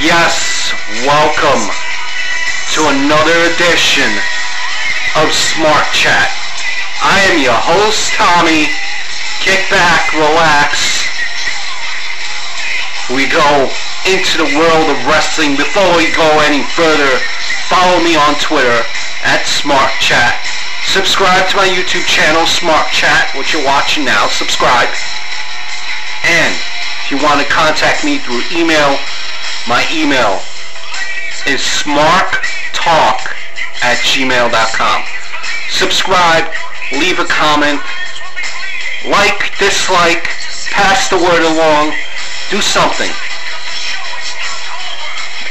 Yes, welcome to another edition of Smart Chat. I am your host, Tommy. Kick back, relax. We go into the world of wrestling. Before we go any further, follow me on Twitter at Smart Chat. Subscribe to my YouTube channel, Smart Chat, what you're watching now. Subscribe. And if you want to contact me through email, my email is smarttalk@gmail.com. Subscribe, leave a comment, like, dislike, pass the word along, do something.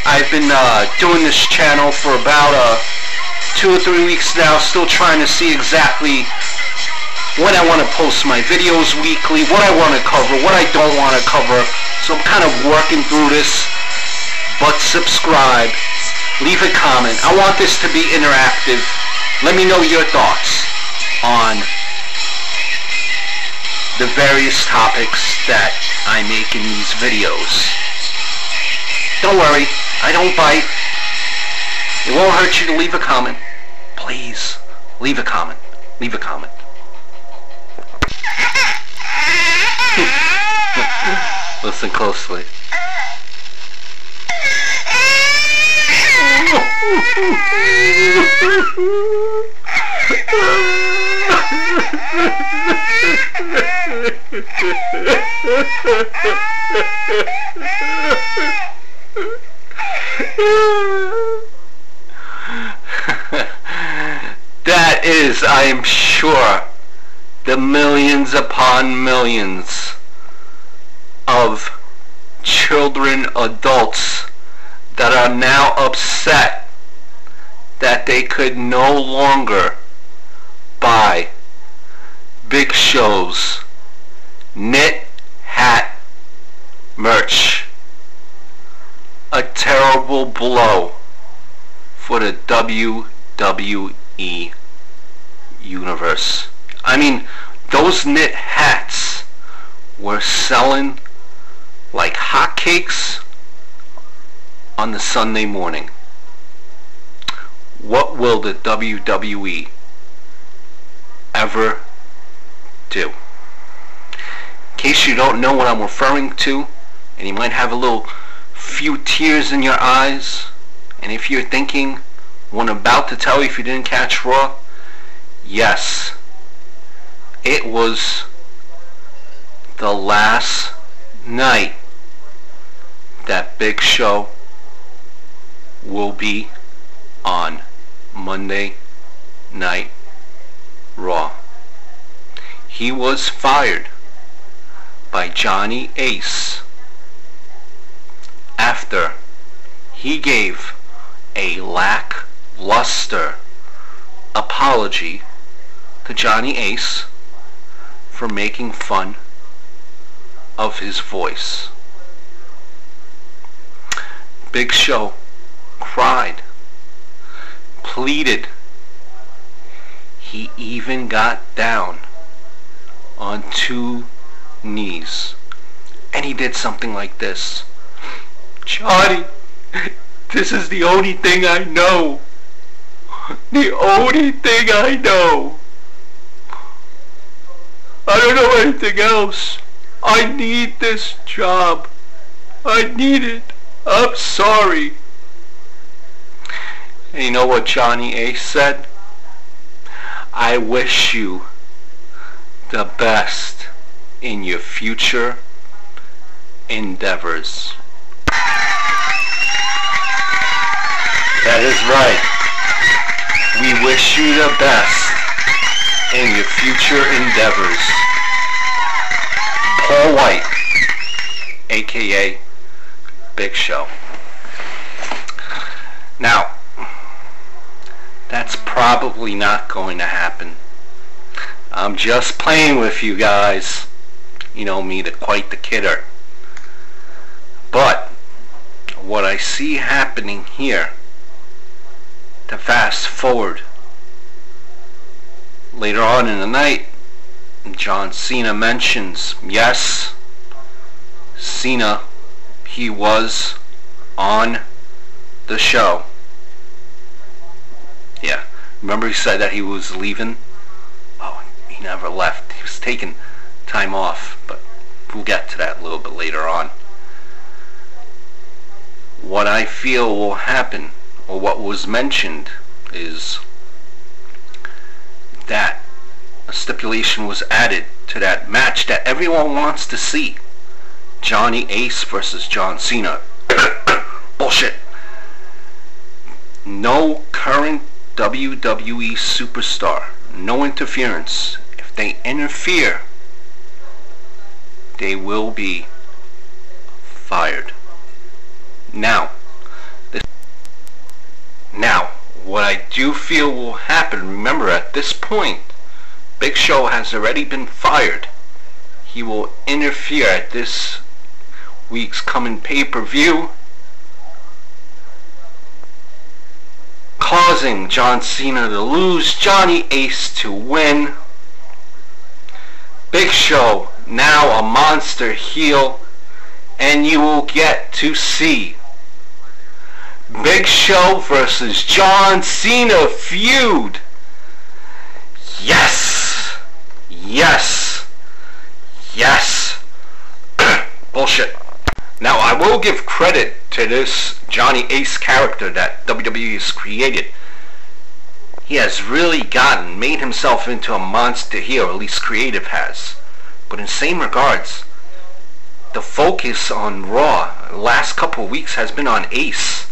I've been doing this channel for about 2 or 3 weeks now, still trying to see exactly when I want to post my videos weekly, what I want to cover, what I don't want to cover. So I'm kind of working through this. But subscribe, leave a comment. I want this to be interactive. Let me know your thoughts on the various topics that I make in these videos. Don't worry, I don't bite. It won't hurt you to leave a comment. Please, leave a comment. Leave a comment. Listen closely. That is, I am sure, the millions upon millions of children, adults that are now upset that they could no longer buy Big Show's knit hat merch. A terrible blow for the WWE universe. I mean, those knit hats were selling like hotcakes on the Sunday morning. What will the WWE ever do? In case you don't know what I'm referring to, and you might have a little few tears in your eyes, and if you're thinking what I'm about to tell you if you didn't catch Raw, yes, it was the last night that Big Show will be on Monday Night Raw. He was fired by Johnny Ace after he gave a lackluster apology to Johnny Ace for making fun of his voice. Big Show cried, pleaded. He even got down on 2 knees. And he did something like this. Johnny, this is the only thing I know. The only thing I know. I don't know anything else. I need this job. I need it. I'm sorry. And you know what Johnny Ace said? I wish you the best in your future endeavors. That is right. We wish you the best in your future endeavors. Paul White, aka Big Show. Now, that's probably not going to happen. I'm just playing with you guys. You know me, quite the kidder. But what I see happening here, to fast forward later on in the night, John Cena mentions, yes, Cena, he was on the show. Yeah, remember he said that he was leaving? Oh, he never left. He was taking time off, but we'll get to that a little bit later on. What I feel will happen, or what was mentioned, is that a stipulation was added to that match that everyone wants to see. Johnny Ace versus John Cena. Bullshit. No current WWE superstar. No interference. If they interfere, they will be fired. Now, what I do feel will happen, remember at this point, Big Show has already been fired. He will interfere at this week's coming pay-per-view, causing John Cena to lose, Johnny Ace to win. Big Show, now a monster heel, and you will get to see Big Show versus John Cena feud. Yes! Yes! Yes! Bullshit. Now I will give credit to this Johnny Ace character that WWE has created. He has really made himself into a monster heel, or at least creative has. But in same regards, the focus on Raw the last couple of weeks has been on Ace.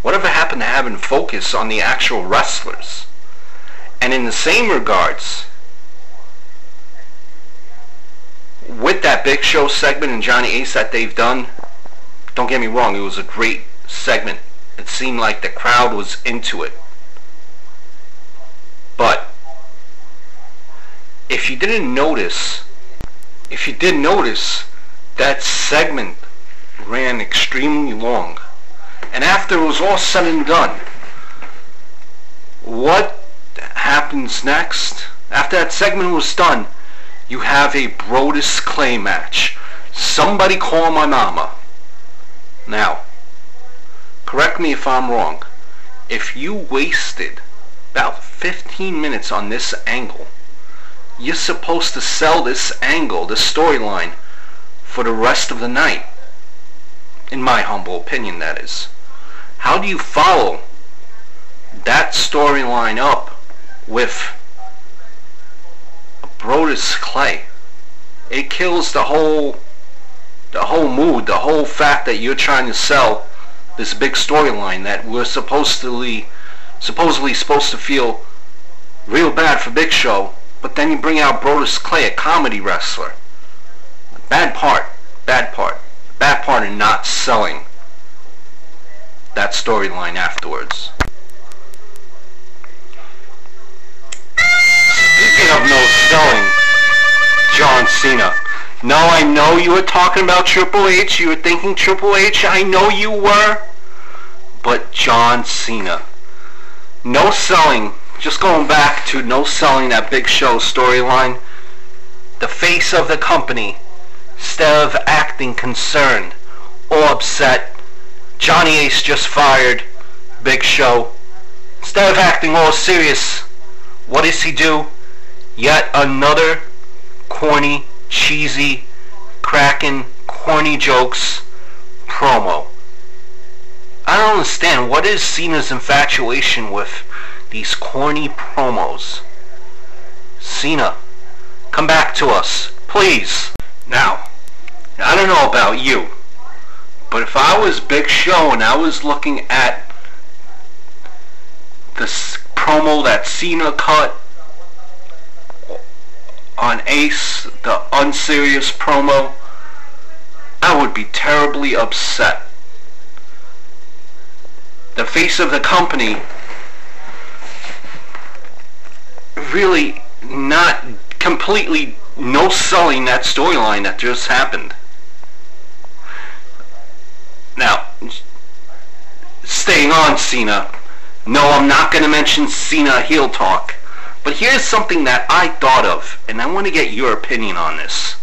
Whatever happened to having focus on the actual wrestlers? And in the same regards, with that Big Show segment and Johnny Ace that they've done, don't get me wrong, it was a great segment. It seemed like the crowd was into it. But if you did notice, that segment ran extremely long. And after it was all said and done, what happens next? After that segment was done, you have a Brodus Clay match. Somebody call my mama. Now, correct me if I'm wrong. If you wasted about 15 minutes on this angle, you're supposed to sell this angle, this storyline, for the rest of the night. In my humble opinion, that is. How do you follow that storyline up with a Brodus Clay? It kills the whole mood, the whole fact that you're trying to sell this big storyline that we're supposedly supposed to feel real bad for Big Show, but then you bring out Brodus Clay, a comedy wrestler. Bad part in not selling that storyline afterwards. Speaking of no selling, John Cena. No, I know you were talking about Triple H, you were thinking Triple H, I know you were, but John Cena. No selling, just going back to no selling that Big Show storyline. The face of the company, instead of acting concerned or upset, Johnny Ace just fired Big Show. Instead of acting all serious, what does he do? Yet another corny, cheesy, cracking, corny jokes promo. I don't understand. What is Cena's infatuation with these corny promos? Cena, come back to us, please. Now, I don't know about you, but if I was Big Show and I was looking at this promo that Cena cut on Ace, the unserious promo, I would be terribly upset. The face of the company really not completely no selling that storyline that just happened. Now, staying on Cena, no, I'm not going to mention Cena heel talk, but here's something that I thought of, and I want to get your opinion on this.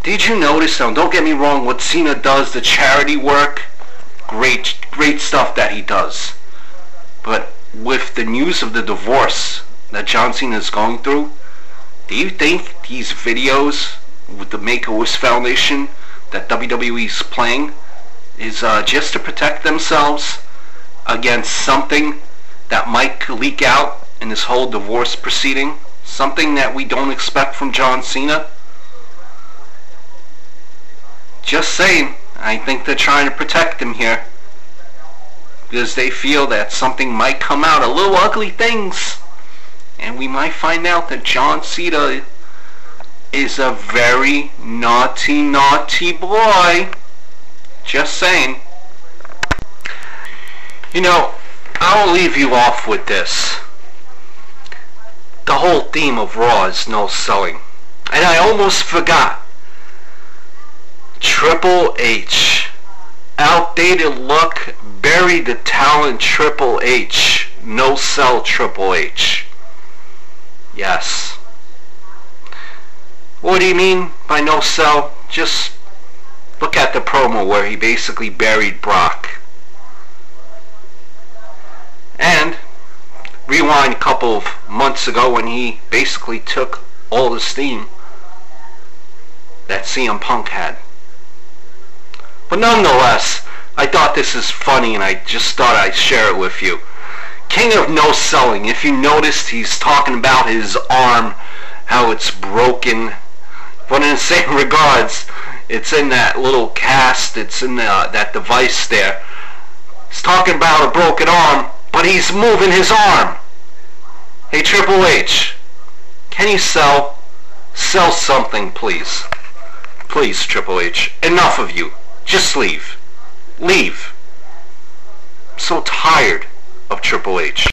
Did you notice, now don't get me wrong, what Cena does, the charity work, great stuff that he does. But with the news of the divorce that John Cena is going through, do you think these videos with the Make-A-Wish Foundation that WWE is playing is just to protect themselves against something that might leak out in this whole divorce proceeding? Something that we don't expect from John Cena? Just saying, I think they're trying to protect him here, because they feel that something might come out, a little ugly things, and we might find out that John Cena is a very naughty boy. Just saying. You know, I'll leave you off with this. The whole theme of Raw is no selling. And I almost forgot. Triple H. Outdated look, bury the talent Triple H. No sell Triple H. Yes. What do you mean by no sell? Just look at the promo where he basically buried Brock. And rewind a couple of months ago when he basically took all the steam that CM Punk had. But nonetheless, I thought this is funny and I just thought I'd share it with you. King of no selling. If you noticed, he's talking about his arm, how it's broken. But in the same regards, it's in that little cast, it's in that device there. He's talking about a broken arm, but he's moving his arm. Hey, Triple H, can you sell? Sell something, please. Please, Triple H. Enough of you. Just leave. Leave. I'm so tired of Triple H.